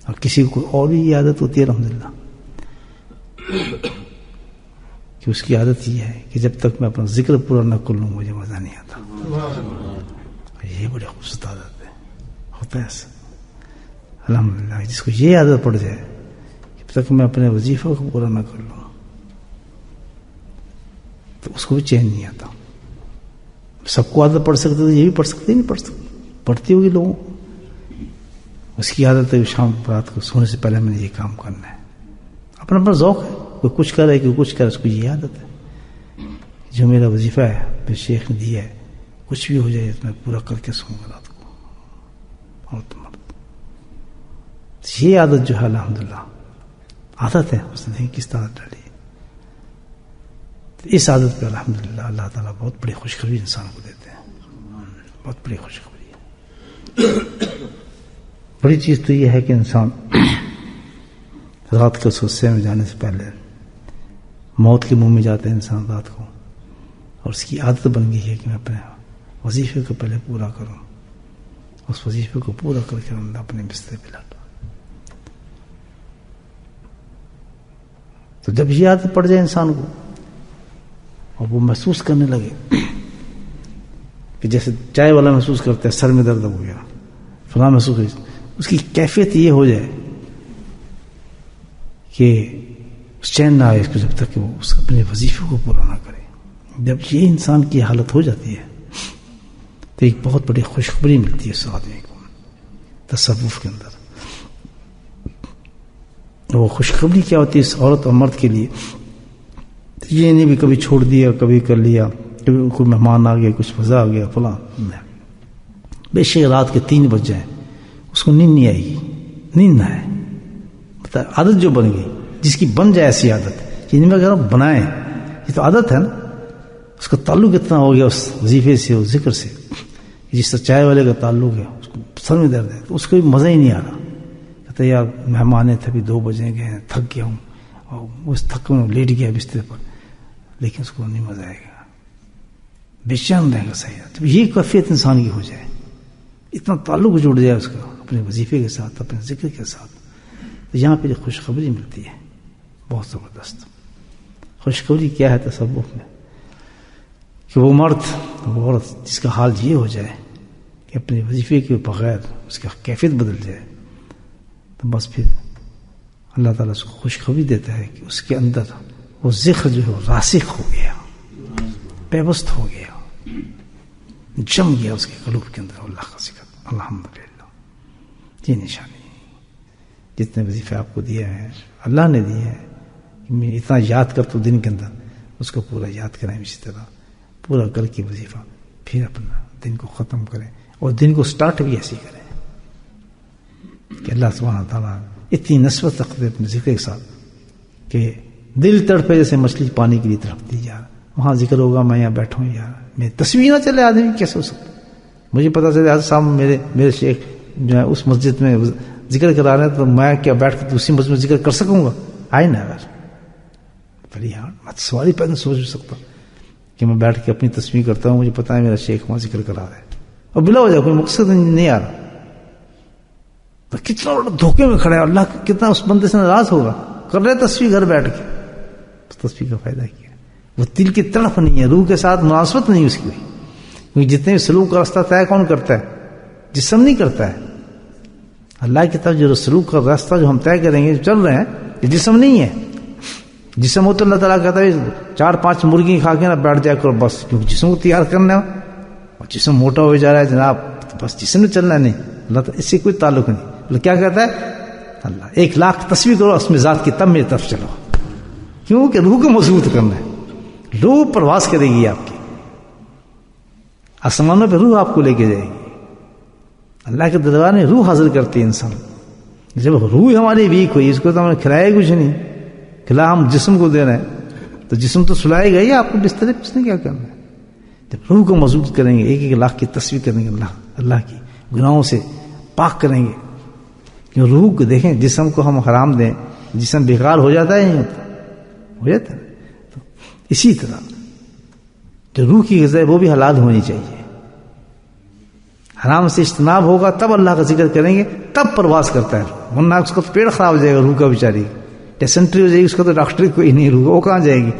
اور کسی کو اور بھی یہ عادت ہوتی ہے الحمدللہ کہ اس کی عادت یہ ہے کہ جب تک میں اپنا ذکر پورا نہ کر لوں مجھے مزہ نہیں آتا. یہ بڑی خوبصورت عادت ہے, ہوتا ہے ایسا الحمدللہ. جس کو یہ عادت پڑ جائے جب تک میں اپنے وظیفہ کو پورا نہ کر لوں تو اس کو بھی چین نہیں آتا. سب کو عادت پڑ سکتے تو یہ بھی پڑھ سکتے نہیں پڑھ سکتے, پڑھتی ہوگی لوگوں. اس کی عادت ہے شام رات کو سونے سے پہلے میں نے یہ کام کرنا ہے. اپنا اپنا ذوق ہے, کوئی کچھ کرے کوئی کچھ کرے, اس کو یہ عادت ہے جو میرا وظیفہ ہے میرے شیخ نے دیا ہے کچھ بھی ہو جائے میں پورا کر کے سوں گا رات کو. اور تمہارا یہ عادت جو ہے الحمدللہ عادت ہے, اس نے کس طرح ڈالی. اس عادت پہ الحمدللہ اللہ تعالیٰ بہت بڑی خوشخبری انسان کو دیتے ہیں, بہت بڑی خوشخبری ہے. بڑی چیز تو یہ ہے کہ انسان رات کو سوسے میں جانے سے پہلے موت کے منہ میں جاتا ہے انسان رات کو, اور اس کی عادت بن گئی ہے کہ میں اپنے وظیفے کو پہلے پورا کروں. اس وظیفے کو پورا کر کے اللہ اپنے بستر پہ لٹا. تو جب یہ عادت پڑ جائے انسان کو اور وہ محسوس کرنے لگے کہ جیسے چائے والا محسوس کرتا ہے سر میں درد ہو گیا فلاں محسوس, اس کی کیفیت یہ ہو جائے کہ چین نہ آئے اس کو جب تک کہ وہ اس اپنے وظیفے کو پورا نہ کرے. جب یہ انسان کی حالت ہو جاتی ہے تو ایک بہت بڑی خوشخبری ملتی ہے اس آدمی کو تصوف کے اندر. وہ خوشخبری کیا ہوتی ہے اس عورت اور مرد کے لیے؟ یہ نہیں بھی کبھی چھوڑ دیا کبھی کر لیا, کبھی کوئی مہمان آ گیا کچھ مزہ آ گیا فلاں. بے شک رات کے 3 بج جائیں اس کو نیند نہیں آئے گی, نیند نہ ہے. عادت جو بن گئی جس کی بن جائے ایسی عادت, یہ نہیں میں کہہ رہا ہوں بنائیں, یہ تو عادت ہے نا. اس کا تعلق اتنا ہو گیا اس وظیفے سے اس ذکر سے, جس سے چائے والے کا تعلق ہے اس کو سر میں درد ہے تو اس کو بھی مزہ ہی نہیں آ رہا. کہتا یار مہمان تھے ابھی 2 بجے گئے تھک گیا ہوں اور اس تھک میں لیٹ گیا بستر پر, لیکن اس کو نہیں مزہ آئے گا, بے چین رہے گا. صحیح ہے. تو یہ کیفیت انسان کی ہو جائے, اتنا تعلق جڑ جائے اس کا اپنے وظیفے کے ساتھ اپنے ذکر کے ساتھ, تو یہاں پہ خوشخبری ملتی ہے بہت زبردست. خوشخبری کیا ہے تصوف میں؟ کہ وہ مرد وہ عورت جس کا حال یہ ہو جائے کہ اپنے وظیفے کے بغیر اس کا کیفیت بدل جائے, تو بس پھر اللہ تعالیٰ اس کو خوشخبری دیتا ہے کہ اس کے اندر وہ ذکر جو ہے راسخ ہو گیا, پیوست ہو گیا, جم گیا اس کے قلوب کے اندر اللہ کا ذکر. الحمدللہ یہ نشانی جتنے وظیفے آپ کو دیا ہے اللہ نے دیے ہیں, اتنا یاد کر تو دن کے اندر اس کو پورا یاد کریں, اسی طرح پورا کر کے وظیفہ پھر اپنا دن کو ختم کریں, اور دن کو سٹارٹ بھی ایسی کریں کہ اللہ سبحانہ تعالیٰ اتنی نسبت رکھتے اپنے ذکر کے ساتھ کہ دل تڑپے جیسے مچھلی پانی کے لیے تڑپتی یار وہاں ذکر ہوگا میں یہاں بیٹھا ہوں یار, میری تصویر نہ چلے آدمی کیسے ہو سکتا. مجھے پتا چلے حضرت صاحب میرے شیخ جو ہے اس مسجد میں ذکر کرا رہے ہیں تو میں کیا بیٹھ کے دوسری مسجد میں ذکر کر سکوں گا؟ آئی نا یار بڑی ہاں میں سواری پہ نہیں سوچ سکتا کہ میں بیٹھ کے اپنی تصویر کرتا ہوں, مجھے پتا ہے میرا شیخ وہاں ذکر کرا رہا ہے اور بلا وجہ کوئی مقصد نہیں آ رہا. تو کتنا بڑا دھوکے میں کھڑا ہے, اللہ کتنا اس بندے سے ناراض ہوگا. کر رہے تصویر گھر بیٹھ کے, اس تصویر کا فائدہ کیا؟ وہ دل کی طرف نہیں ہے, روح کے ساتھ مناسبت نہیں اس کی, کیونکہ جتنے بھی سلوک کا راستہ طے کون کرتا ہے؟ جسم نہیں کرتا ہے. اللہ کی طرف جو سلوک کا راستہ جو ہم طے کریں گے چل رہے ہیں یہ جسم نہیں ہے. جسم ہو تو اللہ تعالیٰ کہتا ہے 4-5 مرغی کھا کے نہ بیٹھ جایا کرو بس, کیونکہ جسم کو تیار کرنا ہے اور جسم موٹا ہو جا رہا ہے جناب, تو بس جسم میں چلنا نہیں. اللہ تعالیٰ اس سے کوئی تعلق نہیں. اللہ کیا کہتا ہے؟ اللہ 1,00,000 تصویر کرو اس میں ذات کی, تب میری طرف چلو, کیونکہ روح کو مضبوط کرنا ہے. روح پرواز کرے گی آپ کی, آسمانوں پہ روح آپ کو لے کے جائے گی. اللہ کے دربار میں روح حاضر کرتی ہے انسان. جب روح ہماری ویک ہوئی, اس کو تو ہم نے کھلایا کچھ نہیں, کھلا ہم جسم کو دے رہے ہیں, تو جسم تو سلائے گا ہی آپ کو بستر پہ, اس نے کیا کرنا ہے. جب روح کو مضبوط کریں گے, 1,00,000 کی تصویر کریں گے اللہ کی, گناہوں سے پاک کریں گے. کہ روح کو دیکھیں, جسم کو ہم حرام دیں, جسم بیکار ہو جاتا ہے نہیں ہوتا؟ ہو جاتا ہے. تو اسی طرح جو روح کی غذا ہے وہ بھی حلال ہونی چاہیے. حرام سے اجتناب ہوگا تب اللہ کا ذکر کریں گے, تب پرواز کرتا ہے. ورنہ اس کا تو پیڑ خراب ہو جائے گا، روح کا بیچاری ڈیسنٹری ہو جائے گی، اس کا تو ڈاکٹر کوئی نہیں، روح وہ کہاں جائے گی.